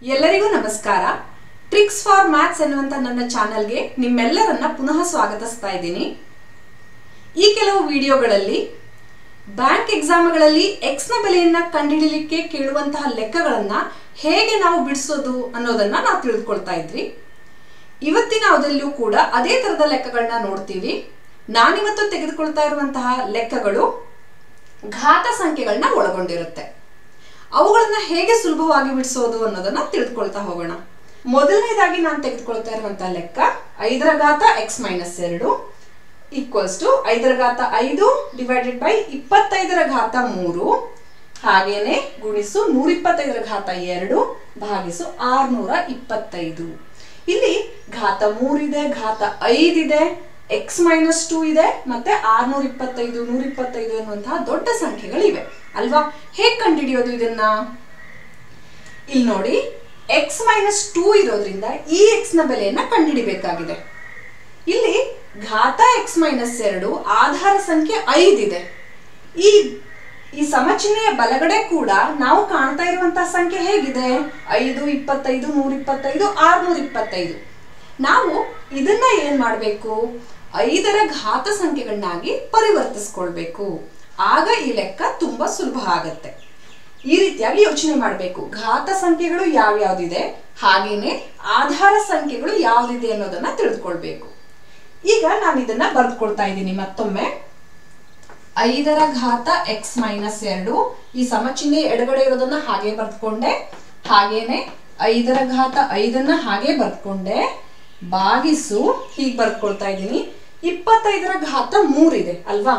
ಎಲ್ಲರಿಗೂ ನಮಸ್ಕಾರ. Tricks for maths ಎನ್ನುವಂತ ನನ್ನ ಚಾನೆಲ್ಗೆ ನಿಮ್ಮೆಲ್ಲರನ್ನ ಪುನಃ ಸ್ವಾಗತಿಸ್ತಾ ಇದ್ದೀನಿ. ಈ ಕೆಲವು ವಿಡಿಯೋಗಳಲ್ಲಿ ಬ್ಯಾಂಕ್ ಎಕ್ಸಾಮ್ಗಳಲ್ಲಿ x ನ ಬೆಲೆಯನ್ನ ಕಂಡುಹಿಡಿಯಲಿಕ್ಕೆ ಕೇಳುವಂತಹ ಲೆಕ್ಕಗಳನ್ನ ಹೇಗೆ ನಾವು ಬಿಡಿಸೋದು ಅನ್ನೋದನ್ನ ನಾವು ತಿಳಿದುಕೊಳ್ತಾ ಇದ್ವಿ. ಇವತ್ತಿನ ಅವಧಿಯಲ್ಲೂ ಕೂಡ ಅದೇ ತರದ ಲೆಕ್ಕಗಳನ್ನ ನೋಡ್ತೀವಿ. ನಾನಿವತ್ತು ತೆಗೆದುಕೊಳ್ತಾ ಇರುವಂತಹ ಲೆಕ್ಕಗಳು ಘಾತ ಸಂಖ್ಯೆಗಳನ್ನ ಒಳಗೊಂಡಿರುತ್ತೆ. ಅವುಗಳನ್ನ ಹೇಗೆ ಸುಲಭವಾಗಿ ಬಿಡಿಸೋದು ಅನ್ನೋದನ್ನ ತಿಳಿದುಕೊಳ್ತಾ ಹೋಗೋಣ. ಮೊದಲನೇದಾಗಿ ನಾನು ತೆಗೆದುಕೊಳ್ತಾ ಇರುವಂತಹ ಲೆಕ್ಕ 5 ರ ಘಾತ x - 2 ಈಕ್ವಲ್ಸ್ ಟು 5 ರ ಘಾತ 5 ಡಿವೈಡೆಡ್ ಬೈ 25 ರ ಘಾತ 3 ಹಾಗೇನೆ ಗುಣಿಸು 125 ರ ಘಾತ 2 ಭಾಗಿಸು 625. ಇಲ್ಲಿ ಘಾತ 3 ಇದೆ, ಘಾತ 5 ಇದೆ, x - 2 ಇದೆ, ಮತ್ತೆ 625 125 ಎನ್ನುವಂತಹ ದೊಡ್ಡ ಸಂಖ್ಯೆಗಳಿವೆ ಅಲ್ವಾ. ಹೇಗೆ ಕಂಡುಹಿಡಿಯೋದು ಇದನ್ನ? ಇಲ್ಲಿ ನೋಡಿ, x - 2 ಇರೋದ್ರಿಂದ ಈ x ನ ಬೆಲೆಯನ್ನ ಕಂಡುಹಿಡಿಬೇಕಾಗಿದೆ. ಇಲ್ಲಿ ಘಾತ x - 2 ಆಧಾರ ಸಂಖ್ಯೆ 5 ಇದೆ. ಈ ಸಮಚಿಹ್ನೆಯ ಬಲಗಡೆ ಕೂಡ ನಾವು ಕಾಣ್ತಾ ಇರುವಂತಹ ಸಂಖ್ಯೆ ಹೇಗಿದೆ? 5 25 125 625. ನಾವು ಇದನ್ನ ಏನ್ ಮಾಡಬೇಕು? 5 ರ ಘಾತ ಸಂಖ್ಯೆಗಳನ್ನಾಗಿ ಪರಿವರ್ತಿಸ್ಕೊಳ್ಬೇಕು. ಆಗ ಈ ಲೆಕ್ಕ ತುಂಬಾ ಸುಲಭ ಆಗತ್ತೆ. ಈ ರೀತಿಯಾಗಿ ಯೋಚನೆ ಮಾಡಬೇಕು. ಘಾತ ಸಂಖ್ಯೆಗಳು ಯಾವ್ಯಾವ್ದಿದೆ, ಹಾಗೇನೆ ಆಧಾರ ಸಂಖ್ಯೆಗಳು ಯಾವ್ದಿದೆ ಅನ್ನೋದನ್ನ ತಿಳಿದುಕೊಳ್ಬೇಕು. ಈಗ ನಾನು ಇದನ್ನ ಬರೆದುಕೊಳ್ತಾ ಇದ್ದೀನಿ ಮತ್ತೊಮ್ಮೆ. 5 ರ ಘಾತ x - 2 ಈ ಸಮಚಿಹ್ನೆ ಎಡಗಡೆ ಇರೋದನ್ನ ಹಾಗೆ ಬರೆದುಕೊಂಡೆ, ಹಾಗೇನೆ 5 ರ ಘಾತ 5 ಹಾಗೆ ಬರೆದುಕೊಂಡೆ, ಭಾಗಿಸು ಹೀಗೆ ಬರೆದುಕೊಳ್ತಾ ಇದ್ದೀನಿ. 25 ರ ಘಾತ 3 ಇದೆ ಅಲ್ವಾ.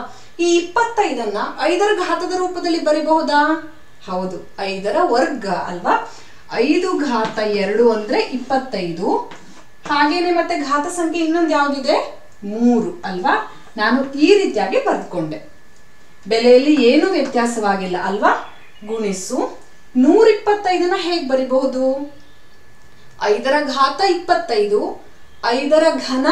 ಈ 25 5 ರ ಘಾತದ ರೂಪದಲ್ಲಿ ಬರೀಬಹುದಾ? ಹೌದು, 5 ರ ವರ್ಗ ಅಲ್ವಾ. 5 ಘಾತ 2 ಅಂದ್ರೆ 25. ಹಾಗೇನೆ ಮತ್ತೆ ಘಾತ ಸಂಖ್ಯೆ ಇನ್ನೊಂದು ಯಾವ್ದಿದೆ? 3 ಅಲ್ವಾ. ನಾನು ಈ ರೀತಿಯಾಗಿ ಬರೆದುಕೊಂಡೆ. ಬೆಲೆಯಲ್ಲಿ ಏನು ವ್ಯತ್ಯಾಸವಾಗಿಲ್ಲ ಅಲ್ವಾ. ಗುಣಿಸು 125 ಹೇಗೆ ಬರಿಬಹುದು? 5 ರ ಘಾತ 25, 5 ರ ಘನ,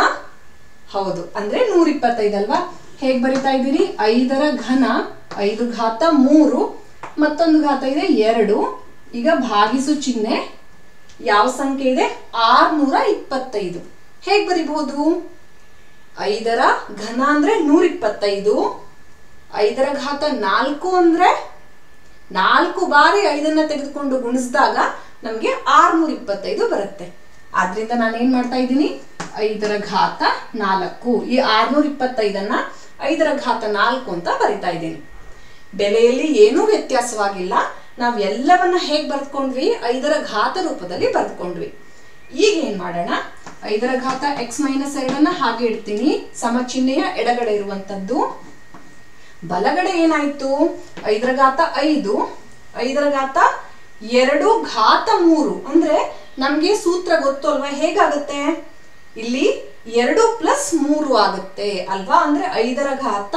ಹೌದು ಅಂದ್ರೆ 125 ಅಲ್ವಾ. ಹೇಗೆ ಬರಿತಾ ಇದ್ದೀರಿ? 5 ರ ಘನ, 5 ಘಾತ 3, ಮತ್ತೊಂದು ಘಾತ ಇದೆ 2. ಈಗ ಭಾಗಿಸು ಚಿಹ್ನೆ, ಯಾವ ಸಂಖ್ಯೆ ಇದೆ? 625. ಹೇಗೆ ಬರಿಬಹುದು? 5 ರ ಘನ ಅಂದ್ರೆ 125, 5 ರ ಘಾತ 4 ಅಂದ್ರೆ 4 ಬಾರಿ 5 ತೆಗೆದುಕೊಂಡು ಗುಣಿಸಿದಾಗ ನಮ್ಗೆ 625 ಬರುತ್ತೆ. ಆದ್ರಿಂದ ನಾನು ಏನ್ ಮಾಡ್ತಾ ಇದ್ದೀನಿ? 5 ರ ಘಾತ 4, ಈ 625 5 ರ ಘಾತ 4 ಅಂತ ಬರಿತಾ ಇದ್ದೀನಿ. ಬೆಲೆಯಲ್ಲಿ ಏನೂ ವ್ಯತ್ಯಾಸವಾಗಿಲ್ಲ. ನಾವು ಎಲ್ಲವನ್ನ ಹೇಗೆ ಬರೆದುಕೊಂಡ್ವಿ? 5 ರ ಘಾತ ರೂಪದಲ್ಲಿ ಬರೆದುಕೊಂಡ್ವಿ. ಈಗ ಏನ್ ಮಾಡೋಣ? 5 ರ ಘಾತ x - 2 ಹಾಗೆ ಇಡ್ತೀನಿ, ಸಮಚಿಹ್ನೆಯ ಎಡಗಡೆ ಇರುವಂತದ್ದು. ಬಲಗಡೆ ಏನಾಯ್ತು? 5 ರ ಘಾತ 5, 5 ರ ಘಾತ 2 ಘಾತ 3 ಅಂದ್ರೆ ನಮ್ಗೆ ಸೂತ್ರ ಗೊತ್ತು ಅಲ್ವಾ. ಹೇಗಾಗುತ್ತೆ? ಇಲ್ಲಿ 2 + 3 ಆಗುತ್ತೆ ಅಲ್ವಾ. ಅಂದ್ರೆ 5 ರ ಘಾತ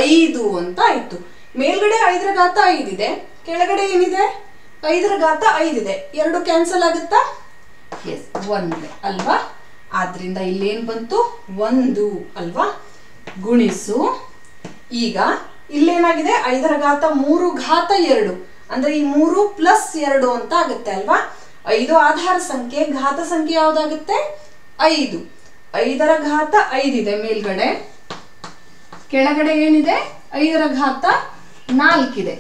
5 ಅಂತ ಆಯ್ತು. ಮೇಲ್ಗಡೆ 5 ರ ಘಾತ 5 ಇದೆ, ಕೆಳಗಡೆ ಏನಿದೆ? 5 ರ ಘಾತ 5 ಇದೆ. 2 ಕ್ಯಾನ್ಸಲ್ ಆಗುತ್ತಾ? ಎಸ್, 1 ಅಲ್ವಾ. ಆದ್ರಿಂದ ಇಲ್ಲೇನ್ ಬಂತು? 1 ಅಲ್ವಾ. ಗುಣಿಸು, ಈಗ ಇಲ್ಲೇನಾಗಿದೆ? 5 ರ ಘಾತ 3 ಘಾತ 2 ಅಂದ್ರೆ ಈ 3 + 2 ಅಂತ ಆಗುತ್ತೆ ಅಲ್ವಾ. 5 ಆಧಾರ ಸಂಖ್ಯೆ, ಘಾತ ಸಂಖ್ಯೆ ಯಾವ್ದಾಗುತ್ತೆ? 5. 5 ರ ಘಾತ 5 ಇದೆ ಮೇಲ್ಗಡೆ, ಕೆಳಗಡೆ ಏನಿದೆ? 5 ರ ಘಾತ 4 ಇದೆ.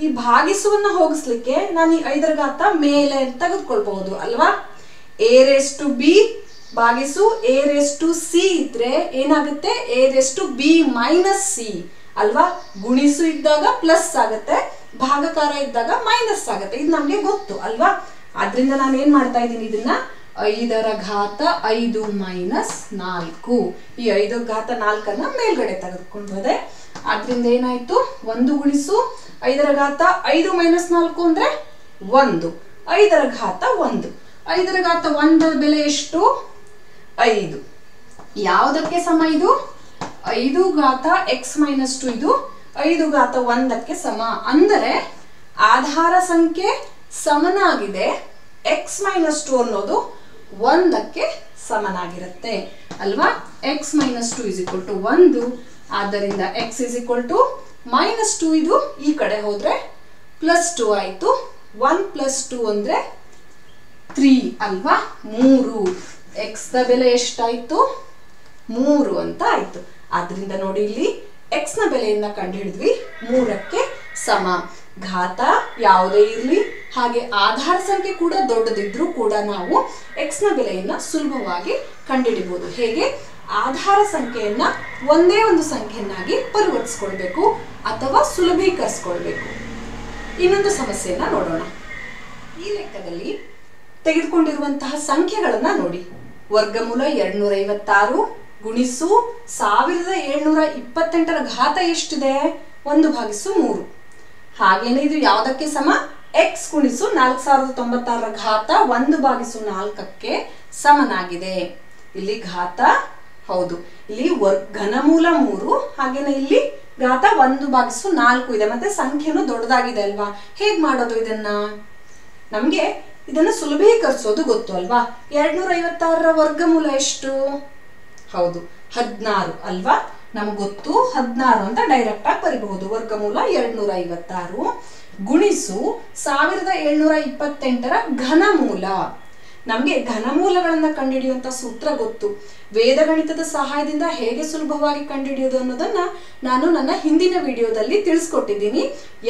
ಈ ಭಾಗಿಸುವನ್ನ ಹೋಗಿಸ್ಲಿಕ್ಕೆ ನಾನು ಈ 5 ರ ಘಾತ ಮೇಲೆ ತೆಗೆದುಕೊಳ್ಬಹುದು ಅಲ್ವಾ. a⁻b ಭಾಗಿಸು a⁻c ಇದ್ರೆ ಏನಾಗುತ್ತೆ? a⁻b - c ಅಲ್ವಾ. ಗುಣಿಸು ಇದ್ದಾಗ ಪ್ಲಸ್ ಆಗುತ್ತೆ, ಭಾಗಕಾರ ಇದ್ದಾಗ ಮೈನಸ್ ಆಗುತ್ತೆ. ಇದು ನಮ್ಗೆ ಗೊತ್ತು ಅಲ್ವಾ. ಆದ್ರಿಂದ ನಾನು ಏನ್ ಮಾಡ್ತಾ ಇದ್ದೀನಿ? ಇದನ್ನ 5 ರ ಘಾತ 5 - 4, ಈ 5 ಘಾತ 4 ಮೇಲ್ಗಡೆ ತೆಗೆದುಕೊಂಡು ಹೋದೆ. ಆದ್ರಿಂದ ಏನಾಯ್ತು? 1 ಗುಣಿಸು 5 ರ ಘಾತ 5 - 4 ಅಂದ್ರೆ 1, 5 ರ ಘಾತ 1. 5 ರ ಘಾತ 1 ಬೆಲೆ ಎಷ್ಟು? 5. ಯಾವುದಕ್ಕೆ ಸಮ ಇದು? 5 ಘಾತ x - 2 ಇದು 5 ಘಾತ 1ಕ್ಕೆ ಸಮ. ಅಂದರೆ ಆಧಾರ ಸಂಖ್ಯೆ ಸಮನಾಗಿದೆ, x - 2 ಅನ್ನೋದು 1ಕ್ಕೆ ಸಮನಾಗಿರುತ್ತೆ ಅಲ್ವಾ. x - 2 = 1. ಆದ್ದರಿಂದ x = -2 ಇದು ಈ ಕಡೆ ಹೋದ್ರೆ +2 ಆಯ್ತು. 1 + 2 ಅಂದ್ರೆ 3 ಅಲ್ವಾ? 3. x ನ ಬೆಲೆ ಎಷ್ಟಾಯ್ತು? 3 ಅಂತ ಆಯ್ತು. ಆದ್ರಿಂದ ನೋಡಿ ಇಲ್ಲಿ x ನ ಬೆಲೆಯನ್ನ ಕಂಡುಹಿಡಿದ್ವಿ. 3ಕ್ಕೆ ಸಮ. ಘಾತ ಯಾವುದೇ ಇರಲಿ, ಹಾಗೆ ಆಧಾರ ಸಂಖ್ಯೆ ಕೂಡ ದೊಡ್ಡದಿದ್ರೂ ಕೂಡ ನಾವು x ನ ಬೆಲೆಯನ್ನ ಸುಲಭವಾಗಿ ಕಂಡುಹಿಡಿಬಹುದು. ಹೇಗೆ? ಆಧಾರ ಸಂಖ್ಯೆಯನ್ನ ಒಂದೇ ಒಂದು ಸಂಖ್ಯೆಯನ್ನಾಗಿ ಪರಿವರ್ತಿಸಿಕೊಳ್ಬೇಕು ಅಥವಾ ಸುಲಭೀಕರಿಸಿಕೊಳ್ಬೇಕು. ಇನ್ನೊಂದು ಸಮಸ್ಯೆಯನ್ನ ನೋಡೋಣ. ಈ ಲೆಕ್ಕದಲ್ಲಿ ತೆಗೆದುಕೊಂಡಿರುವಂತಹ ಸಂಖ್ಯೆಗಳನ್ನ ನೋಡಿ. ವರ್ಗಮೂಲ 256 ಗುಣಿಸು 1728ರ ಘಾತ ಎಷ್ಟಿದೆ? 1/3. ಹಾಗೇನೆ ಇದು ಯಾವುದಕ್ಕೆ ಸಮ? x ಗುಣಿಸು 4096ರ ಘಾತ 1/4ಕ್ಕೆ ಸಮನಾಗಿದೆ. ಇಲ್ಲಿ ಘಾತ ಹೌದು, ಇಲ್ಲಿ ಘನಮೂಲ 3, ಹಾಗೇನೆ ಇಲ್ಲಿ ಘಾತ 1/4 ಇದೆ. ಮತ್ತೆ ಸಂಖ್ಯೆನೂ ದೊಡ್ಡದಾಗಿದೆ ಅಲ್ವಾ? ಹೇಗ್ ಮಾಡೋದು ಇದನ್ನ? ನಮ್ಗೆ ಇದನ್ನ ಸುಲಭೀಕರಿಸೋದು ಗೊತ್ತು ಅಲ್ವಾ? 256ರ ವರ್ಗಮೂಲ ಎಷ್ಟು? ಹೌದು, 16 ಅಲ್ವಾ? ನಮ್ಗೆ ಗೊತ್ತು 16 ಅಂತ ಡೈರೆಕ್ಟ್ ಆಗಿ ಬರೀಬಹುದು. ವರ್ಗಮೂಲ 256 ಗುಣಿಸು 1728ರ ಘನಮೂಲ. ನಮ್ಗೆ ಘನಮೂಲಗಳನ್ನ ಕಂಡುಹಿಡಿಯುವಂತ ಸೂತ್ರ ಗೊತ್ತು. ವೇದಗಣಿತದ ಸಹಾಯದಿಂದ ಹೇಗೆ ಸುಲಭವಾಗಿ ಕಂಡುಹಿಡಿಯೋದು ಅನ್ನೋದನ್ನ ನಾನು ನನ್ನ ಹಿಂದಿನ ವಿಡಿಯೋದಲ್ಲಿ ತಿಳಿಸ್ಕೊಟ್ಟಿದ್ದೀನಿ.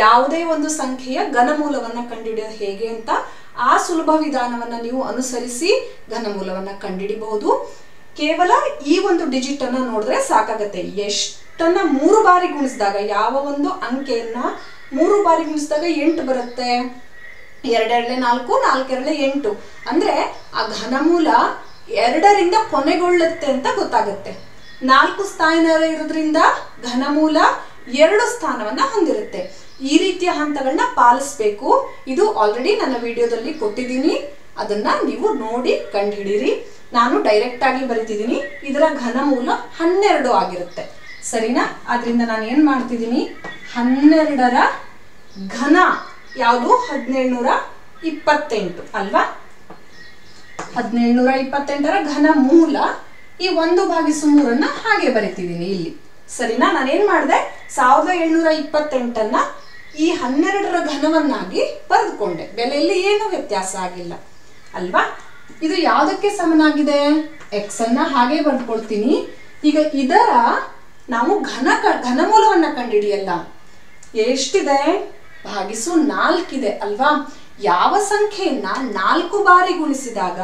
ಯಾವುದೇ ಒಂದು ಸಂಖ್ಯೆಯ ಘನಮೂಲವನ್ನ ಕಂಡುಹಿಡಿಯೋದು ಹೇಗೆ ಅಂತ ಆ ಸುಲಭ ವಿಧಾನವನ್ನ ನೀವು ಅನುಸರಿಸಿ ಘನಮೂಲವನ್ನ ಕಂಡುಹಿಡಿಬಹುದು. ಕೇವಲ ಈ ಒಂದು ಡಿಜಿಟ್ ಅನ್ನ ನೋಡಿದ್ರೆ ಸಾಕಾಗತ್ತೆ. ಎಷ್ಟನ್ನ 3 ಬಾರಿ ಗುಣಿಸಿದಾಗ, ಯಾವ ಒಂದು ಅಂಕೆಯನ್ನ 3 ಬಾರಿ ಗುಣಿಸಿದಾಗ 8 ಬರುತ್ತೆ. 2 4 4 8 ಅಂದ್ರೆ ಆ ಘನಮೂಲ 2ರಿಂದ ಕೊನೆಗೊಳ್ಳುತ್ತೆ ಅಂತ ಗೊತ್ತಾಗುತ್ತೆ. 4 ಸ್ಥಾನ ಇರೋದ್ರಿಂದ ಘನಮೂಲ 2 ಸ್ಥಾನವನ್ನ ಹೊಂದಿರುತ್ತೆ. ಈ ರೀತಿಯ ಹಂತಗಳನ್ನ ಪಾಲಿಸಬೇಕು. ಇದು ಆಲ್ರೆಡಿ ನನ್ನ ವಿಡಿಯೋದಲ್ಲಿ ಕೊಟ್ಟಿದ್ದೀನಿ, ಅದನ್ನ ನೀವು ನೋಡಿ ಕಂಡುಹಿಡಿಯಿರಿ. ನಾನು ಡೈರೆಕ್ಟ್ ಆಗಿ ಬರೀತಿದ್ದೀನಿ. ಇದರ ಘನಮೂಲ 12 ಆಗಿರುತ್ತೆ. ಸರಿನಾ? ಆದ್ರಿಂದ ನಾನು ಏನ್ ಮಾಡ್ತಿದ್ದೀನಿ, 12ರ ಘನ ಯಾವುದು? 1728 ಅಲ್ವಾ? 1728ರ ಘನ ಮೂಲ ಈ 1/3 ಹಾಗೆ ಬರೀತಿದ್ದೀನಿ ಇಲ್ಲಿ. ಸರಿನಾ? ನಾನೇನ್ ಮಾಡಿದೆ, 1728ಅನ್ನ ಈ 12ರ ಘನವನ್ನಾಗಿ ಬರೆದುಕೊಂಡೆ. ಬೆಲೆಯಲ್ಲಿ ಏನು ವ್ಯತ್ಯಾಸ ಆಗಿಲ್ಲ ಅಲ್ವಾ? ಇದು ಯಾವುದಕ್ಕೆ ಸಮನಾಗಿದೆ? x ಅನ್ನ ಹಾಗೆ ಬರ್ಕೊಳ್ತೀನಿ. ಈಗ ಇದರ ನಾವು ಘನಮೂಲವನ್ನ ಕಂಡುಹಿಡಿಯಲ್ಲ. ಎಷ್ಟಿದೆ? /4 ಇದೆ ಅಲ್ವಾ? ಯಾವ ಸಂಖ್ಯೆಯನ್ನ 4 ಬಾರಿ ಗುಣಿಸಿದಾಗ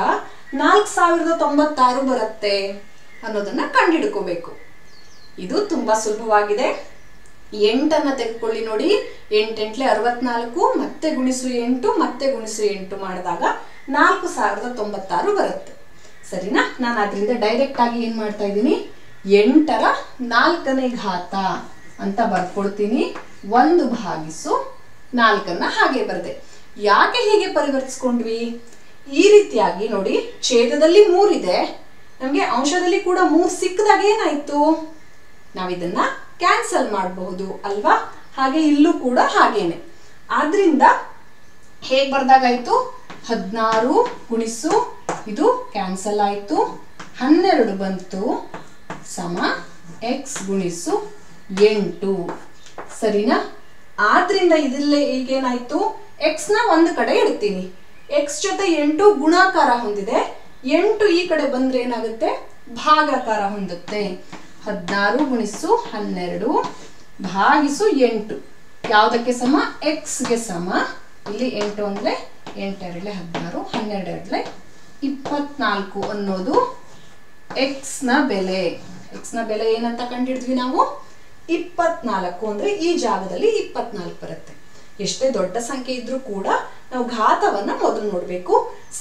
4096 ಬರುತ್ತೆ ಅನ್ನೋದನ್ನ ಕಂಡುಹಿಡ್ಕೋಬೇಕು. ಇದು ತುಂಬಾ ಸುಲಭವಾಗಿದೆ. 8ಅನ್ನ ತೆಗೆದುಕೊಳ್ಳಿ ನೋಡಿ. 8 8 64, ಮತ್ತೆ ಗುಣಿಸು 8, ಮತ್ತೆ ಗುಣಿಸು 8 ಮಾಡಿದಾಗ 4096 ಬರುತ್ತೆ. ಸರಿನಾ? ನಾನು ಅದರಿಂದ ಡೈರೆಕ್ಟ್ ಆಗಿ ಏನ್ ಮಾಡ್ತಾ ಇದ್ದೀನಿ, 8ರ 4ನೇ ಘಾತ ಅಂತ ಬರ್ಕೊಳ್ತೀನಿ. 1/4 ಹಾಗೆ ಬರದೆ. ಯಾಕೆ ಹೀಗೆ ಪರಿವರ್ತಿಸ್ಕೊಂಡ್ವಿ? ಈ ರೀತಿಯಾಗಿ ನೋಡಿ, ಛೇದದಲ್ಲಿ 3 ಇದೆ, ನಮ್ಗೆ ಅಂಶದಲ್ಲಿ ಕೂಡ 3 ಸಿಕ್ಕದಾಗ ಏನಾಯ್ತು? ನಾವಿದನ್ನ ಕ್ಯಾನ್ಸಲ್ ಮಾಡಬಹುದು ಅಲ್ವಾ? ಹಾಗೆ ಇಲ್ಲೂ ಕೂಡ ಹಾಗೇನೆ. ಆದ್ರಿಂದ ಹೇಗ್ ಬರ್ದಾಗಾಯ್ತು? 16 ಗುಣಿಸು ಇದು ಕ್ಯಾನ್ಸಲ್ ಆಯ್ತು, 12 ಬಂತು ಸಮ x ಗುಣಿಸು 8. ಸರಿನಾ? ಆದ್ರಿಂದ ಇದಲ್ಲೇ ಈಗೇನಾಯ್ತು, x ನ ಒಂದು ಕಡೆ ಇಡ್ತೀನಿ. x ಜೊತೆ 8 ಗುಣಾಕಾರ ಹೊಂದಿದೆ. 8 ಈ ಕಡೆ ಬಂದ್ರೆ ಏನಾಗುತ್ತೆ? ಭಾಗಾಕಾರ ಹೊಂದುತ್ತೆ. 16 ಗುಣಿಸು 12 ಭಾಗಿಸು 8 ಯಾವುದಕ್ಕೆ ಸಮ? x ಗೆ ಸಮ. ಇಲ್ಲಿ 8 ಅಂದ್ರೆ 8 2 16, 12 24 ಅನ್ನೋದು x ನ ಬೆಲೆ. x ನ ಬೆಲೆ ಏನಂತ ಕಂಡಿಡ್ದ್ವಿ ನಾವು? 24 ಅಂದ್ರೆ ಈ ಜಾಗದಲ್ಲಿ 24 ಬರುತ್ತೆ. ಎಷ್ಟೇ ದೊಡ್ಡ ಸಂಖ್ಯೆ ಇದ್ರೂ ಕೂಡ ನಾವು ಘಾತವನ್ನ ಮೊದಲು ನೋಡ್ಬೇಕು.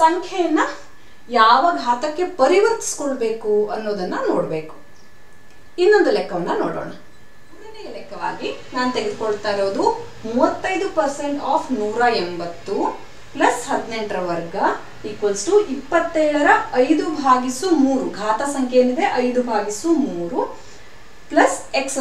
ಸಂಖ್ಯೆಯನ್ನ ಯಾವ ಘಾತಕ್ಕೆ ಪರಿವರ್ತಿಸ್ಕೊಳ್ಬೇಕು ಅನ್ನೋದನ್ನ ನೋಡ್ಬೇಕು. ಇನ್ನೊಂದು ಲೆಕ್ಕವನ್ನ ನೋಡೋಣ. ಮೂರನೆಯ ಲೆಕ್ಕವಾಗಿ ನಾನು ತೆಗೆದುಕೊಳ್ತಾ ಇರೋದು 35% ಆಫ್ 180 ಪ್ಲಸ್ 18ರ ವರ್ಗ ಈಕ್ವಲ್ಸ್ ಟು 27ರ 5/3. ಘಾತ ಸಂಖ್ಯೆ ಏನಿದೆ 5/3 ಪ್ಲಸ್ x²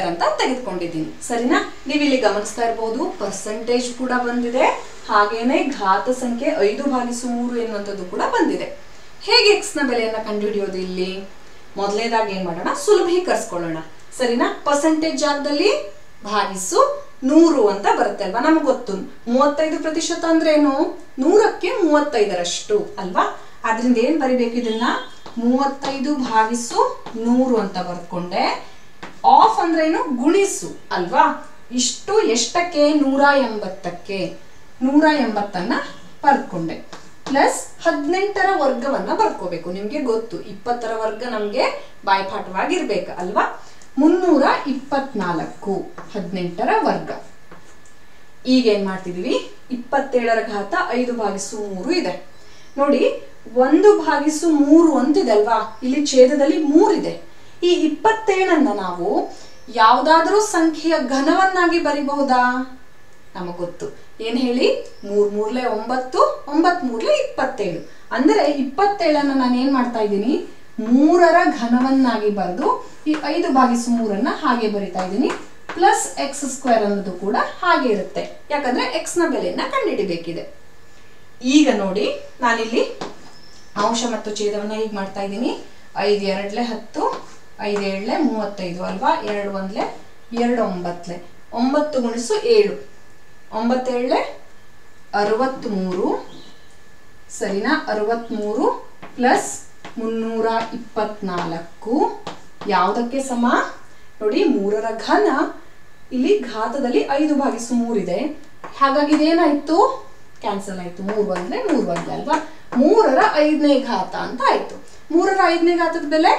ಅಂತ ತೆಗೆದುಕೊಂಡಿದ್ದೀನಿ. ಸರಿನಾ? ನೀವು ಇಲ್ಲಿ ಗಮನಿಸ್ತಾ ಇರಬಹುದು, ಪರ್ಸೆಂಟೇಜ್ ಕೂಡ ಬಂದಿದೆ, ಹಾಗೇನೆ ಘಾತ ಸಂಖ್ಯೆ 5/3 ಎನ್ನುವಂಥದ್ದು ಕೂಡ ಬಂದಿದೆ. ಹೇಗೆ x ನ ಬೆಲೆಯನ್ನ ಕಂಡುಹಿಡಿಯೋದು? ಇಲ್ಲಿ ಮೊದಲನೇದಾಗಿ ಏನ್ ಮಾಡೋಣ, ಸುಲಭೀಕರಿಸ್ಕೊಳ್ಳೋಣ. ಸರಿನಾ? ಪರ್ಸೆಂಟೇಜ್ ಜಾಗದಲ್ಲಿ ಭಾಗಿಸು 100 ಅಂತ ಬರುತ್ತೆ ಅಲ್ವಾ. ನಮ್ಗೆ ಗೊತ್ತು 35% ಅಂದ್ರೆ ಏನು, 100ಕ್ಕೆ 35ರಷ್ಟು ಅಲ್ವಾ. ಅದರಿಂದ ಏನ್ ಬರಿಬೇಕು, ಇದನ್ನ 35 ಭಾಗಿಸು 100 ಅಂತ ಬರ್ಕೊಂಡೆ. ಆಫ್ ಅಂದ್ರೆ ಏನು, ಗುಣಿಸು ಅಲ್ವಾ. ಇಷ್ಟು ಎಷ್ಟಕ್ಕೆ, 180ಕ್ಕೆ 180 ಬರ್ಕೊಂಡೆ. ಪ್ಲಸ್ 18ರ ವರ್ಗವನ್ನ ಬರ್ಕೋಬೇಕು. ನಿಮ್ಗೆ ಗೊತ್ತು 20ರ ವರ್ಗ ನಮ್ಗೆ ಬಾಯ್ಪಾಠವಾಗಿರ್ಬೇಕು ಅಲ್ವಾ. 324 18ರ ವರ್ಗ. ಈಗ ಏನ್ ಮಾಡ್ತಿದೀವಿ, 27ರ ಘಾತ 5/3 ಇದೆ ನೋಡಿ. 1/3 ಅಂತಿದೆ ಅಲ್ವಾ, ಇಲ್ಲಿ ಛೇದದಲ್ಲಿ 3 ಇದೆ. ಈ 27ಅನ್ನ ನಾವು ಯಾವ್ದಾದ್ರೂ ಸಂಖ್ಯೆಯ ಘನವನ್ನಾಗಿ ಬರಿಬಹುದಾ, ನಮಗ್ ಗೊತ್ತು. ಏನ್ ಹೇಳಿ, 3 3 9 9 3 27. ಅಂದ್ರೆ 27ಅನ್ನ ನಾನು ಏನ್ ಮಾಡ್ತಾ ಇದ್ದೀನಿ, 3ರ ಘನವನ್ನಾಗಿ ಬರೆದು ಈ 5/3 ಹಾಗೆ ಬರಿತಾ ಇದ್ದೀನಿ. ಪ್ಲಸ್ x² ಅನ್ನೋದು ಕೂಡ ಹಾಗೆ ಇರುತ್ತೆ, ಯಾಕಂದ್ರೆ x ನ ಬೆಲೆಯನ್ನ ಕಂಡುಹಿಡಿಬೇಕಿದೆ. ಈಗ ನೋಡಿ, ನಾನಿಲ್ಲಿ ಅಂಶ ಮತ್ತು ಛೇದವನ್ನ ಹೀಗೆ ಮಾಡ್ತಾ ಇದ್ದೀನಿ. 5 2 10 5 7 35 ಅಲ್ವಾ. 2 1 2 9 9 ಗುಣಿಸು 7 9 7 63 ಸರಿನಾ. 63 ಪ್ಲಸ್ 324 ಯಾವುದಕ್ಕೆ ಸಮ ನೋಡಿ, 3ರ ಘನ ಇಲ್ಲಿ ಘಾತದಲ್ಲಿ 5/3 ಇದೆ. ಹಾಗಾಗಿ ಇದೇನಾಯ್ತು, ಕ್ಯಾನ್ಸಲ್ ಆಯ್ತು. 3 1 3 1 ಅಲ್ವಾ. 3ರ 5ನೇ ಘಾತ ಅಂತ ಆಯ್ತು. 3ರ 5ನೇ ಘಾತದ ಬೆಲೆ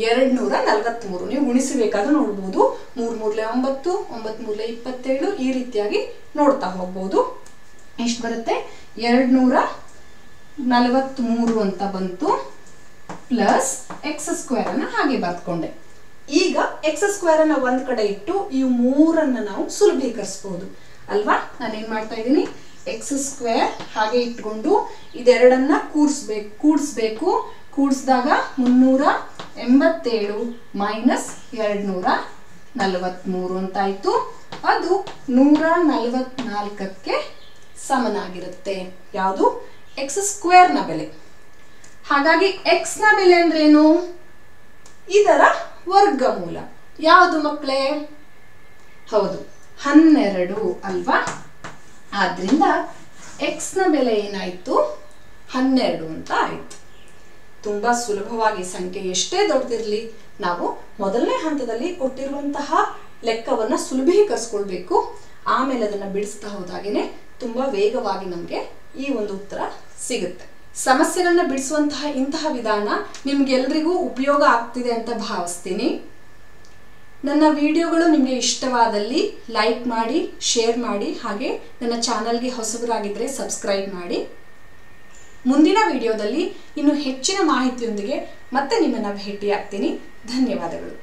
243. ನೀವು ಗುಣಿಸಬೇಕಾದ್ರೂ ನೋಡ್ಬೋದು. 3 3 9 9 3 27 ಈ ರೀತಿಯಾಗಿ ನೋಡ್ತಾ ಹೋಗ್ಬೋದು. ಎಷ್ಟು ಬರುತ್ತೆ, 243 ಅಂತ ಬಂತು. ಪ್ಲಸ್ x² ಅನ್ನ ಹಾಗೆ ಬರ್ಕೊಂಡೆ. ಈಗ x² ಅನ್ನ ಒಂದ್ ಕಡೆ ಇಟ್ಟು ಈ 3ಅನ್ನ ನಾವು ಸುಲಭೀಕರಿಸಬಹುದು ಅಲ್ವಾ. ನಾನೇನ್ ಮಾಡ್ತಾ ಇದ್ದೀನಿ, x² ಹಾಗೆ ಇಟ್ಕೊಂಡು ಇದೆರಡನ್ನ ಕೂಡಿಸ್ಬೇಕು. ಕೂಡಿಸಿದಾಗ 387 ಮೈನಸ್ 243 ಅಂತ ಆಯ್ತು. ಅದು 144ಕ್ಕೆ ಸಮನಾಗಿರುತ್ತೆ. ಯಾವುದು, x² ನ ಬೆಲೆ. ಹಾಗಾಗಿ x ನ ಬೆಲೆ ಅಂದ್ರೆ ಏನು, ಇದರ ವರ್ಗಮೂಲ. ಯಾವುದು ಮಕ್ಕಳೇ, ಹೌದು 12 ಅಲ್ವಾ. ಆದ್ರಿಂದ x ನ ಬೆಲೆ ಏನಾಯ್ತು, 12 ಅಂತ ಆಯ್ತು. ತುಂಬಾ ಸುಲಭವಾಗಿ ಸಂಖ್ಯೆ ಎಷ್ಟೇ ದೊಡ್ಡದಿರಲಿ ನಾವು ಮೊದಲನೇ ಹಂತದಲ್ಲಿ ಕೊಟ್ಟಿರುವಂತಹ ಲೆಕ್ಕವನ್ನ ಸುಲಭೀಕರಿಸಿಕೊಳ್ಬೇಕು. ಆಮೇಲೆ ಅದನ್ನ ಬಿಡಿಸ್ತಾ ಹೋದಾಗೇನೆ ತುಂಬಾ ವೇಗವಾಗಿ ನಮಗೆ ಈ ಒಂದು ಉತ್ತರ ಸಿಗುತ್ತೆ. ಸಮಸ್ಯೆಗಳನ್ನ ಬಿಡಿಸುವಂತಹ ಇಂತಹ ವಿಧಾನ ನಿಮ್ಗೆಲ್ರಿಗೂ ಉಪಯೋಗ ಆಗ್ತಿದೆ ಅಂತ ಭಾವಿಸ್ತೀನಿ. ನನ್ನ ವಿಡಿಯೋಗಳು ನಿಮಗೆ ಇಷ್ಟವಾದಲ್ಲಿ ಲೈಕ್ ಮಾಡಿ, ಶೇರ್ ಮಾಡಿ, ಹಾಗೆ ನನ್ನ ಚಾನಲ್ಗೆ ಹೊಸಬರಾಗಿದ್ದರೆ ಸಬ್ಸ್ಕ್ರೈಬ್ ಮಾಡಿ. ಮುಂದಿನ ವಿಡಿಯೋದಲ್ಲಿ ಇನ್ನು ಹೆಚ್ಚಿನ ಮಾಹಿತಿಯೊಂದಿಗೆ ಮತ್ತೆ ನಿಮ್ಮನ್ನ ಭೇಟಿಯಾಗ್ತೀನಿ. ಧನ್ಯವಾದಗಳು.